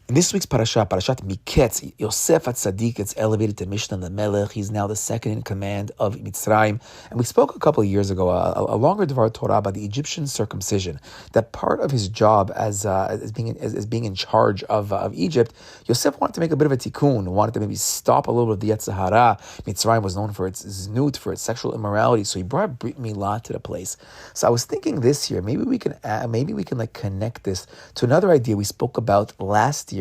In this week's parashat Miketz, Yosef HaTzadik gets elevated to Mishnah Lamelech. He's now the second in command of Mitzrayim. And we spoke a couple of years ago, a longer Dvar Torah about the Egyptian circumcision. That part of his job as being in charge of Egypt, Yosef wanted to make a bit of a tikkun, wanted to maybe stop a little of the Yetzer Hara. Mitzrayim was known for its znut, for its sexual immorality, so he brought Brit Milah to the place. So I was thinking this year, maybe we can like connect this to another idea we spoke about last year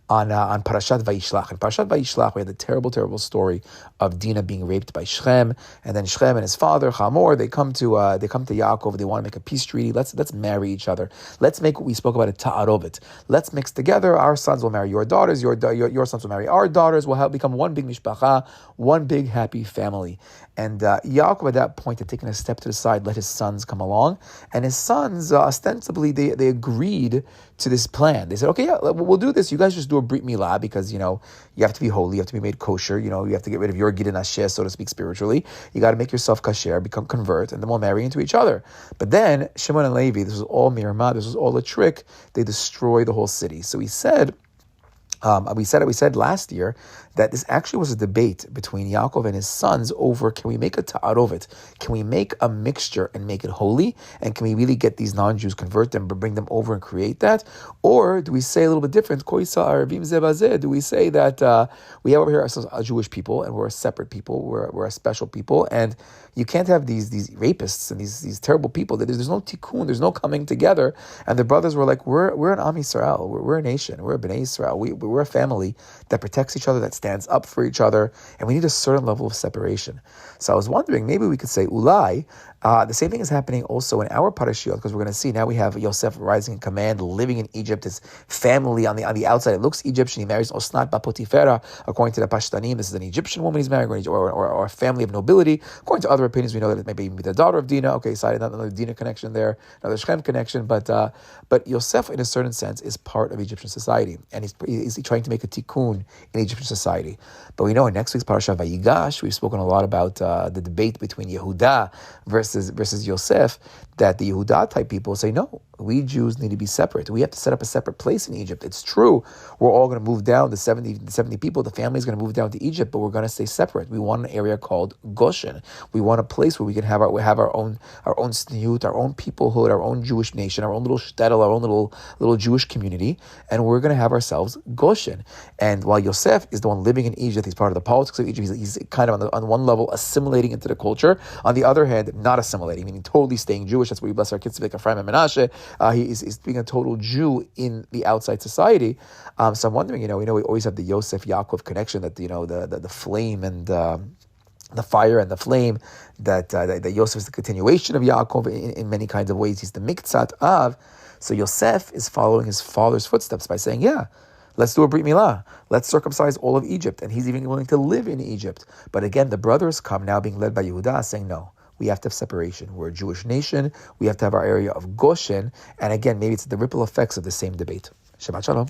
on Parashat Vayishlach. In Parashat Vayishlach, we had the terrible, terrible story of Dinah being raped by Shechem, and then Shechem and his father Hamor, they come to Yaakov. They want to make a peace treaty. Let's marry each other. Let's make what we spoke about a ta'arovet. Let's mix together. Our sons will marry your daughters. Your sons will marry our daughters. We'll become one big mishpacha, one big happy family. And Yaakov at that point had taken a step to the side, let his sons come along, and his sons ostensibly they agreed to this plan. They said, okay, yeah, we'll do this. You guys just do a Brit Milah because, you have to be holy, you have to be made kosher, you have to get rid of your Gidin Asher, so to speak, spiritually. You got to make yourself kasher, convert, and then we'll marry into each other. But then, Shimon and Levi, this was all mirama, this was all a trick, they destroy the whole city. So he said, we said last year that this actually was a debate between Yaakov and his sons over, can we make a ta'arovet? Can we make a mixture and make it holy? And can we really get these non-Jews, convert them, bring them over and create that? Or do we say a little bit different? Do we say that we have over here ourselves a Jewish people and we're a separate people, we're a special people, and you can't have these rapists and these terrible people. There's no tikkun, there's no coming together. And the brothers were like, we're an Am Yisrael, we're a nation, we're a Bnei Yisrael, we're a family that protects each other, that stands up for each other, and we need a certain level of separation. So I was wondering, maybe we could say, Ulai, the same thing is happening also in our parashiyot, because we're going to see now we have Yosef rising in command, living in Egypt, his family on the outside, it looks Egyptian, he marries Osnat Bapotifera, according to the Pashtanim, this is an Egyptian woman he's marrying, or a family of nobility. According to other opinions, we know that it may be the daughter of Dinah. Okay, sorry, another Dinah connection there, another Shechem connection, but Yosef, in a certain sense, is part of Egyptian society, and he's trying to make a tikkun in Egyptian society. But we know in next week's parasha Vayigash, we've spoken a lot about the debate between Yehuda versus Yosef, that the Yehuda type people say, no, we Jews need to be separate. We have to set up a separate place in Egypt. It's true, we're all going to move down, the 70 people, the family's going to move down to Egypt, but we're going to stay separate. We want an area called Goshen. We want a place where we can have our own sniyut, our own peoplehood, our own Jewish nation, our own little shtetl, our own little Jewish community, and we're going to have ourselves Goshen. And while Yosef is the one living in Egypt, he's part of the politics of Egypt, he's kind of on one level assimilating into the culture, on the other hand, not assimilating, meaning totally staying Jewish. That's where we bless our kids to be like Ephraim and Menashe. He's being a total Jew in the outside society. So I'm wondering, we always have the Yosef Yaakov connection, that the flame and the fire and the flame, that Yosef is the continuation of Yaakov in many kinds of ways. He's the miktzat of. So Yosef is following his father's footsteps by saying, yeah, let's do a Brit Milah. Let's circumcise all of Egypt. And he's even willing to live in Egypt. But again, the brothers come now being led by Yehuda, saying, no, we have to have separation. We're a Jewish nation. We have to have our area of Goshen. And again, maybe it's the ripple effects of the same debate. Shabbat Shalom.